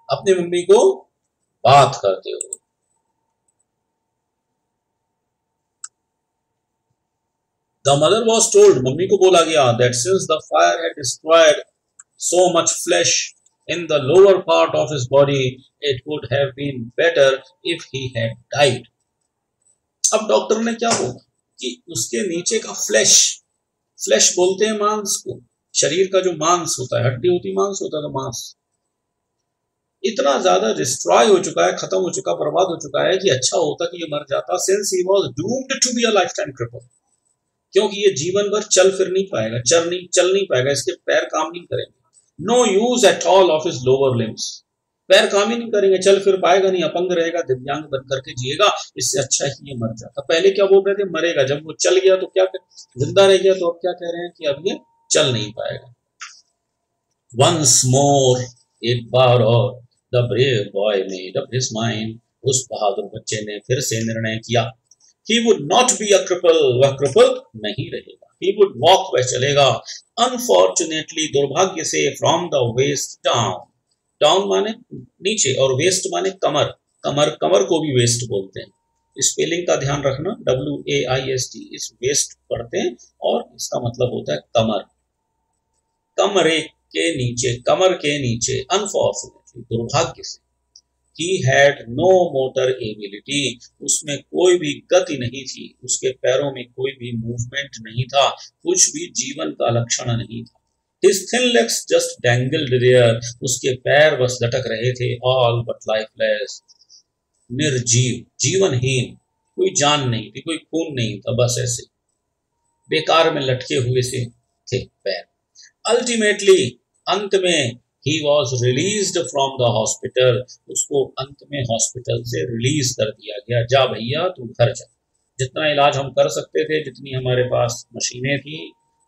अपनी मम्मी को बात करते हुए। The mother was told, mummy को बोला गया, that since the fire had destroyed so much flesh in the lower part of his body, it would have been better if he had died. अब doctor ने क्या बोला कि उसके नीचे का फ्लैश बोलते हैं मांस को, शरीर का जो मांस होता है, हड्डी होती मांस होता है, तो मांस इतना ज्यादा डिस्ट्रॉय हो चुका है, खत्म हो चुका, बर्बाद हो चुका है कि अच्छा होता कि ये मर जाता, since he was doomed to be a life time cripple, क्योंकि ये जीवन भर चल फिर नहीं पाएगा, चल नहीं पाएगा, इसके पैर काम नहीं करेंगे। No use at all of his lower limbs, पैर काम ही नहीं करेंगे, चल फिर पाएगा नहीं, अपंग रहेगा, दिव्यांग बन करके जिएगा, इससे अच्छा ही ये मर जाता। पहले क्या बोल रहे थे, मरेगा, जब वो चल गया तो क्या, जिंदा रह गया, तो अब क्या कह रहे हैं कि अब ये चल नहीं पाएगा। वंस मोर, एक बार और, the brave boy made up his mind, उस बहादुर बच्चे ने फिर से निर्णय किया, he would not be a cripple, वह cripple नहीं रहेगा, he would walk, वह चलेगा, unfortunately, दुर्भाग्य से, from the waist down, down माने नीचे और waist माने कमर, कमर को भी waist बोलते हैं, स्पेलिंग का ध्यान रखना, WAIST, इस waist पढ़ते हैं और इसका मतलब होता है कमर, कमरे के नीचे, कमर के नीचे, unfortunately, दुर्भाग्य से, He had no motor ability, उसमें कोई भी गति नहीं थी, उसके पैरों में कोई भी मूवमेंट नहीं था, कुछ भी जीवन का लक्षण नहीं था। His thin legs just dangled there, उसके पैर बस लटक रहे थे, all but lifeless, निर्जीव, जीवनहीन, कोई जान नहीं थी, कोई खून नहीं था, बस ऐसे बेकार में लटके हुए से थे पैर। Ultimately, अंत में He was released from the hospital, उसको अंत में हॉस्पिटल से रिलीज कर दिया गया, जा भैया तू घर जा, जितना इलाज हम कर सकते थे, जितनी हमारे पास मशीनें थी,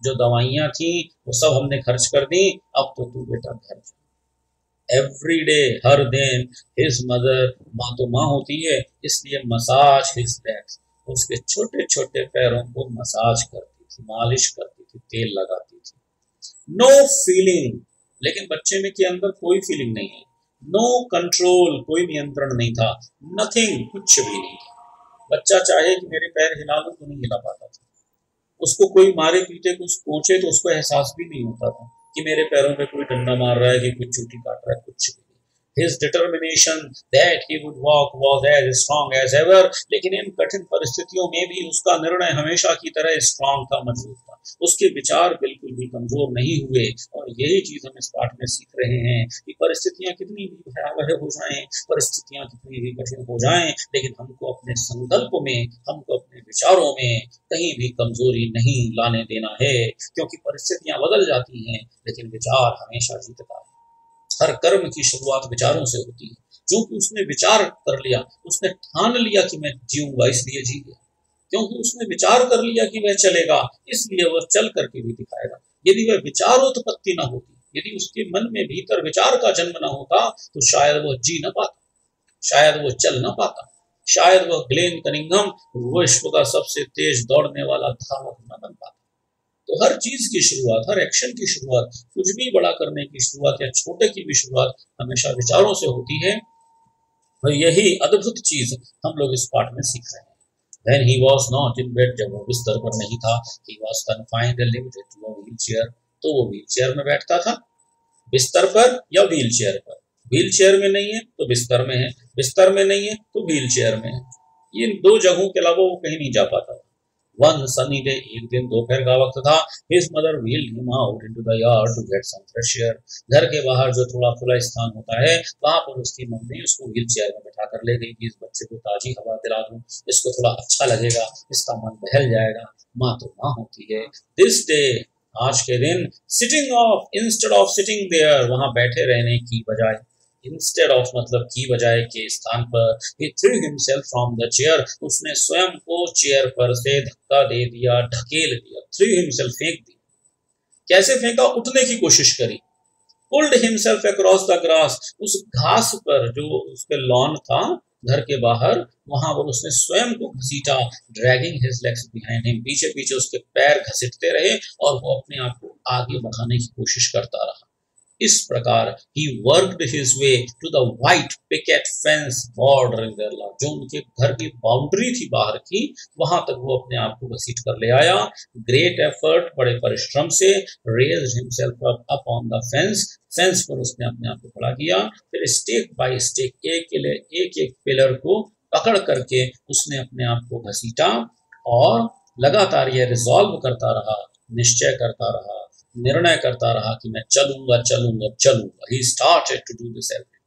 जो दवाइयां थी, वो सब हमने खर्च कर दी, अब तो तू बेटा घर जा। एवरी डे, हर दिन, हिज मदर, माँ तो माँ होती है, इसलिए मसाज हिज लेग्स, उसके छोटे छोटे पैरों को मसाज करती थी, मालिश करती थी, तेल लगाती थी। नो फीलिंग, लेकिन बच्चे में के अंदर कोई फीलिंग नहीं है, नो कंट्रोल, कोई नियंत्रण नहीं था, नथिंग, कुछ भी नहीं था। बच्चा चाहे कि मेरे पैर हिला लूं तो नहीं हिला पाता था, उसको कोई मारे पीटे, कुछ कोचे तो उसको एहसास भी नहीं होता था कि मेरे पैरों पे कोई डंडा मार रहा है कि कुछ चूटी काट रहा है, कुछ भी। His determination that he would walk was as strong as ever, लेकिन इन कठिन परिस्थितियों में भी उसका निर्णय हमेशा की तरह स्ट्रांग था, मजबूत था, उसके विचार बिल्कुल भी कमजोर नहीं हुए। और यही चीज हम इस पाठ में सीख रहे हैं कि परिस्थितियां कितनी भी भयावह हो जाएं, परिस्थितियां कितनी भी कठिन हो जाएं, लेकिन हमको अपने संकल्प में, हमको अपने विचारों में कहीं भी कमजोरी नहीं लाने देना है, क्योंकि परिस्थितियां बदल जाती हैं, लेकिन विचार हमेशा जीतता है। हर कर्म की शुरुआत विचारों से होती है, जो कि उसने विचार कर लिया, उसने ठान लिया कि मैं जीऊंगा, इसलिए जी गया, क्योंकि उसने विचार कर लिया कि वह चलेगा, इसलिए वह चल करके भी दिखाएगा। यदि वह विचारोत्पत्ति ना होती, यदि उसके मन में भीतर विचार का जन्म ना होता, तो शायद वह जी न पाता, शायद वह चल न पाता, शायद वह ग्लेन कनिंघम विश्व का सबसे तेज दौड़ने वाला धावक न बन पाता। तो हर चीज की शुरुआत, हर एक्शन की शुरुआत, कुछ भी बड़ा करने की शुरुआत या छोटे की भी शुरुआत हमेशा विचारों से होती है। और यही अद्भुत चीज हम लोग इस पाठ में सीख रहे हैं। When he was not in bed, जब वो बिस्तर पर नहीं था, he was confined and limited to a wheelchair, तो वो व्हीलचेयर में बैठता था, बिस्तर पर या व्हीलचेयर पर, व्हीलचेयर में नहीं है तो बिस्तर में है, बिस्तर में नहीं है तो व्हीलचेयर में है, इन दो जगहों के अलावा वो कहीं नहीं जा पाता। One sunny day, एक दिन दोपहर का वक्त था, his mother wheeled him out into the yard to get some fresh air, घर के बाहर जो थोड़ा खुला स्थान होता है, वहां पर उसकी मम्मी उसको व्हील चेयर में बैठा कर ले गई कि इस बच्चे को ताजी हवा दिला दूं, इसको थोड़ा अच्छा लगेगा, इसका मन बहल जाएगा। माँ तो माँ होती है। This day, आज के दिन, sitting off instead of sitting there, वहां बैठे रहने की बजाय, इंस्टेड ऑफ मतलब की बजाय के स्थान पर, he threw himself from the chair, उसने स्वयं को चेयर पर से धक्का दे दिया, ढकेल दिया, threw himself फेंक दिया। कैसे फेंका? उठने की कोशिश करी। pulled himself across the grass, उस घास पर जो उसके लॉन था घर के बाहर, वहां पर उसने स्वयं को घसीटा, dragging his legs behind him, पीछे पीछे उसके पैर घसीटते रहे और वो अपने आप को आगे बढ़ाने की कोशिश करता रहा। इस प्रकार he worked his way to the white picket fence bordering their lawn, जो उनके घर की बाउंड्री थी बाहर की, वहां तक वो अपने आप को घसीट कर ले आया। ग्रेट एफर्ट, बड़े परिश्रम से, raised himself up on the fence, fence पर उसने अपने आप को खड़ा किया। फिर स्टेक बाय स्टेक एक पिलर को पकड़ करके उसने अपने आप को घसीटा और लगातार यह रिजॉल्व करता रहा, निश्चय करता रहा, निर्णय करता रहा कि मैं चलूंगा चलूंगा चलूंगा। He started to do this every day.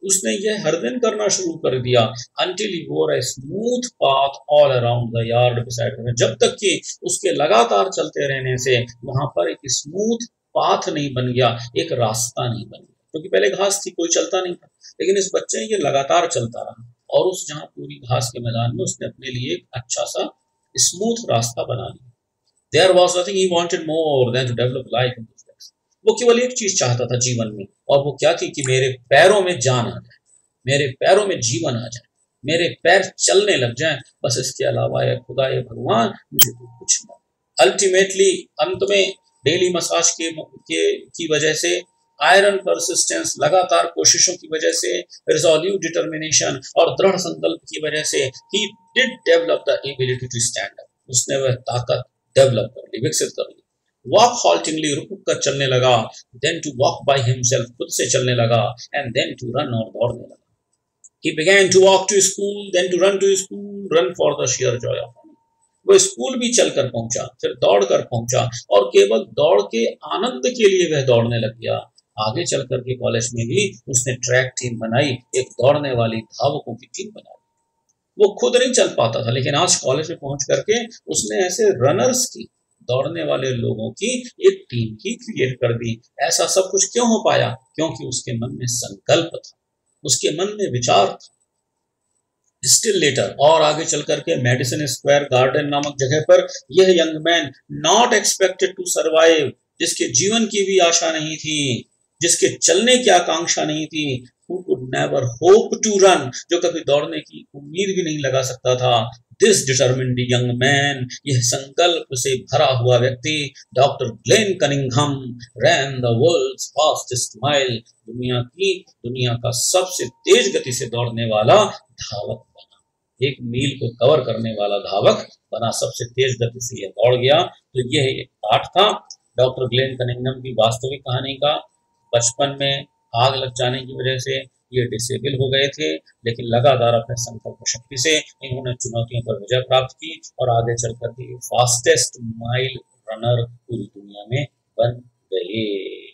उसने यह हर दिन करना शुरू कर दिया until he wore a smooth path all around the yard beside him, जब तक कि उसके लगातार चलते रहने से वहां पर एक स्मूथ पाथ नहीं बन गया, एक रास्ता नहीं बन गया। क्योंकि पहले घास थी, कोई चलता नहीं था, लेकिन इस बच्चे ने ये लगातार चलता रहा और उस जहां पूरी घास के मैदान में उसने अपने लिए एक अच्छा सा स्मूथ रास्ता बना लिया। There was nothing he wanted more than to develop life in this place. वो केवल एक चीज चाहता था जीवन में, और वो क्या थी कि मेरे पैरों में जान आ जाए, मेरे पैरों में जीवन आ जाए, मेरे पैर चलने लग जाएं, बस इसके अलावा ये खुदा ये भगवान मुझे तो कुछ नहीं। अल्टीमेटली अंत में डेली मसाज की वजह से, आयरन परसिस्टेंस, लगातार कोशिशों की वजह से, रिजोल्यूट डिटर्मिनेशन और दृढ़ संकल्प की वजह से ही did develop the ability to stand up, उसने वह ताकत डेवलप कर ली, विकसित कर ली। वॉक हॉल्टिंगली, रुक कर चलने लगा, then to walk by himself, खुद से चलने लगा, एंड देन टू रन, और दौड़ने लगा। He began to walk to school, then to run to school, run for the sheer joy of running. वो स्कूल भी चलकर पहुंचा, फिर दौड़ कर पहुंचा, और केवल दौड़ के आनंद के लिए वह दौड़ने लग गया। आगे चलकर के कॉलेज में भी उसने ट्रैक टीम बनाई, एक दौड़ने वाली धावकों की टीम बनाई। वो खुद नहीं चल पाता था, लेकिन आज कॉलेज में पहुंच करके उसने ऐसे रनर्स की, दौड़ने वाले लोगों की एक टीम ही क्रिएट कर दी। ऐसा सब कुछ क्यों हो पाया? क्योंकि उसके मन में संकल्प था, उसके मन में विचार था। स्टिल लेटर, और आगे चल करके मेडिसिन स्क्वायर गार्डन नामक जगह पर यह young man, not expected to survive, जिसके जीवन की भी आशा नहीं थी, जिसके चलने की आकांक्षा नहीं थी, who could never hope to run, जो कभी दौड़ने की उम्मीद भी नहीं लगा सकता था। This determined young man, यह संकल्प से भरा हुआ व्यक्ति, doctor Glenn Cunningham, ran the world's fastest mile, दुनिया का सबसे तेज गति से दौड़ने वाला धावक बना, एक मील को कवर करने वाला धावक बना, सबसे तेज गति से यह दौड़ गया। तो यह एक पाठ था डॉक्टर ग्लेन कनिंघम की वास्तविक कहानी का। बचपन में आग लग जाने की वजह से ये डिसेबल हो गए थे, लेकिन लगातार अपने संकल्प शक्ति से इन्होंने चुनौतियों पर विजय प्राप्त की और आगे चलकर के फास्टेस्ट माइल रनर पूरी दुनिया में बन गए।